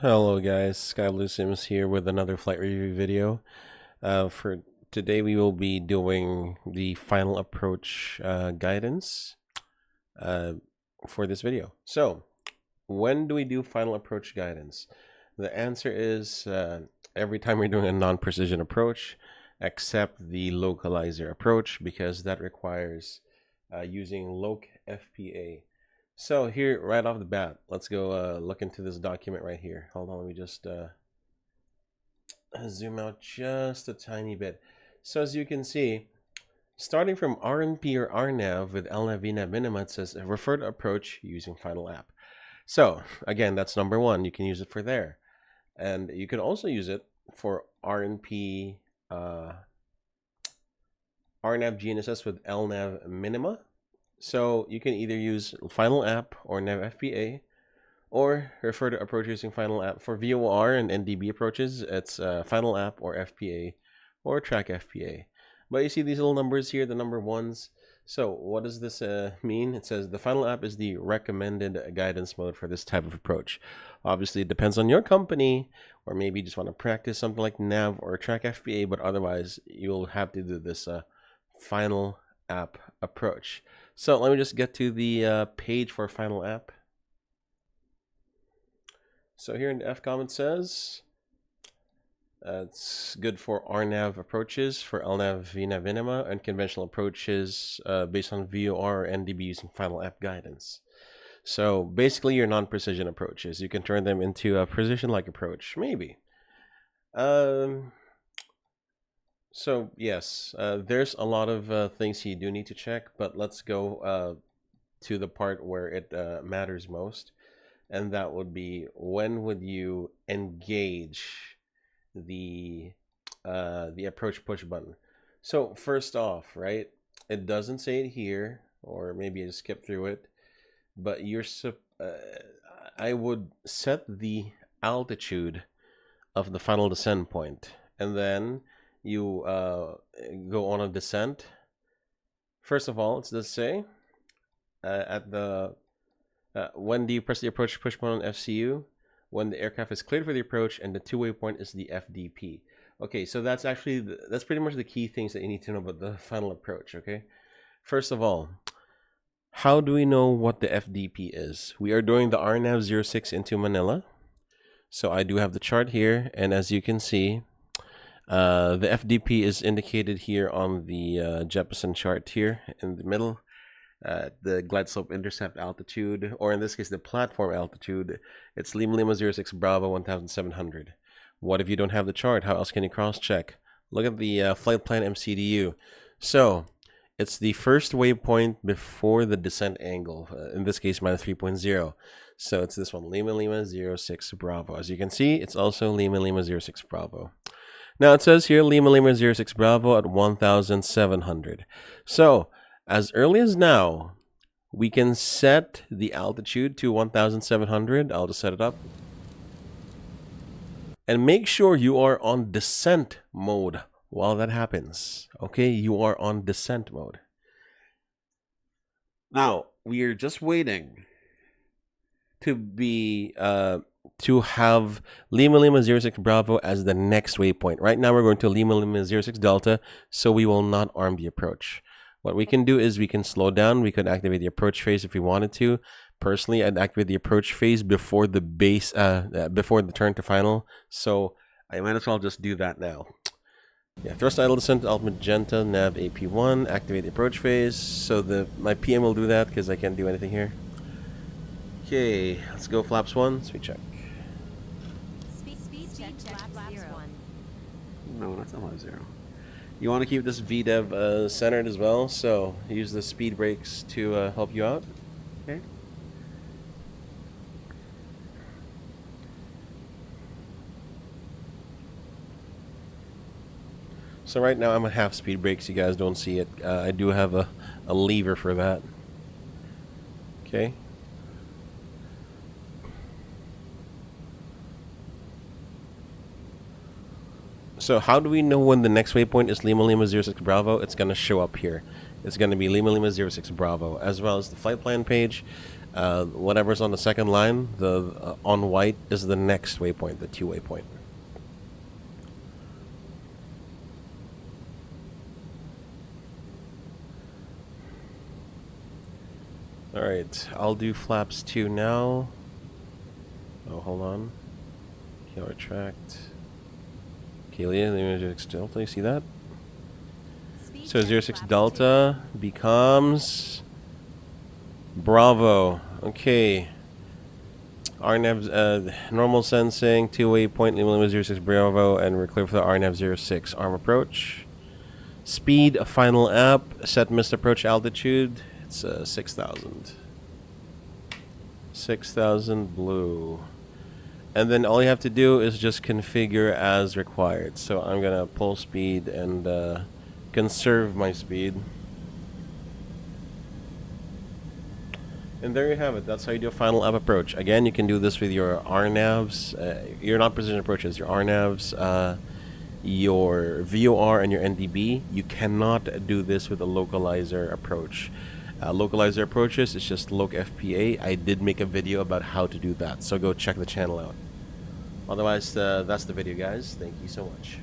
Hello guys, Sky Blue Sims here with another flight review video. For today we will be doing the final approach guidance for this video. So, when do we do final approach guidance? The answer is every time we're doing a non-precision approach, except the localizer approach, because that requires using LOC-FPA. So here, right off the bat, let's go look into this document right here. Hold on, let me just zoom out just a tiny bit. So as you can see, starting from RNP or RNAV with LNAV VNAV minima, it says refer to approach using final app. So again, that's number one. You can use it for there. And you can also use it for RNP, RNAV GNSS with LNAV minima. So you can either use final app or NAV-FPA, or refer to approach using final app. For VOR and NDB approaches, it's final app or FPA or track FPA. But you see these little numbers here, the number ones. So what does this mean? It says the final app is the recommended guidance mode for this type of approach. Obviously, it depends on your company, or maybe you just want to practice something like NAV or track FPA, but otherwise you'll have to do this final app approach. So let me just get to the page for final app. So here in the FCOM it says it's good for RNAV approaches, for LNAV VNAV minima, and conventional approaches based on VOR or NDB using final app guidance. So basically your non-precision approaches, you can turn them into a precision-like approach, maybe. So yes, there's a lot of things you do need to check, but let's go to the part where it matters most, and that would be when would you engage the approach push button. So first off, right, it doesn't say it here, or maybe I just skipped through it, but I would set the altitude of the final descent point, and then you go on a descent. First of all, it does say at the when do you press the approach push button on FCU? When the aircraft is cleared for the approach and the two-way point is the FDP. Okay, so that's actually that's pretty much the key things that you need to know about the final approach. Okay, first of all, how do we know what the FDP is? We are doing the RNAV 06 into Manila. So I do have the chart here, and as you can see, the FDP is indicated here on the Jeppesen chart here in the middle. The glide slope intercept altitude, or in this case the platform altitude, it's Lima Lima 06 Bravo 1700. What if you don't have the chart? How else can you cross-check? Look at the flight plan MCDU. So it's the first waypoint before the descent angle, in this case minus 3.0. So it's this one, Lima Lima 06 Bravo. As you can see, it's also Lima Lima 06 Bravo. Now it says here Lima Lima 06 Bravo at 1700. So as early as now, we can set the altitude to 1700. I'll just set it up. And make sure you are on descent mode while that happens. Okay, you are on descent mode. Now, we are just waiting to be to have Lima Lima 06 Bravo as the next waypoint. Right now we're going to Lima Lima 06 Delta, so we will not arm the approach. What we can do is we can slow down. We could activate the approach phase if we wanted to. Personally, I'd activate the approach phase before the base, before the turn to final. So I might as well just do that now. Yeah, thrust idle descent, alt magenta, nav AP1, activate the approach phase. So my PM will do that because I can't do anything here. Okay, let's go flaps 1, speed check. Speed check flaps 0. No, that's not 0. You want to keep this VDEV centered as well, so use the speed brakes to help you out. Okay. So right now I'm at half speed brakes. You guys don't see it. I do have a lever for that. Okay. So how do we know when the next waypoint is Lima Lima 06 Bravo? It's going to show up here. It's going to be Lima Lima 06 Bravo, as well as the flight plan page. Whatever's on the second line, the on white is the next waypoint, the 2 waypoint. Alright, I'll do flaps 2 now. Oh, hold on. Killer tracked. Kalia, the 06 Delta, you see that? So 06 Delta becomes Bravo. Okay. RNAV, normal sensing, 2 waypoint, limit 06 Bravo, and we're clear for the RNAV 06 arm approach. Speed, a final app, set missed approach altitude. It's 6,000. 6,000 blue. And then all you have to do is just configure as required. So I'm gonna pull speed and conserve my speed. And there you have it. That's how you do a final app approach. Again, you can do this with your RNAVs, your non-precision approaches, your RNAVs, your VOR, and your NDB. You cannot do this with a localizer approach. Localizer approaches, it's just LOC-FPA. I did make a video about how to do that, so go check the channel out. Otherwise, that's the video, guys. Thank you so much.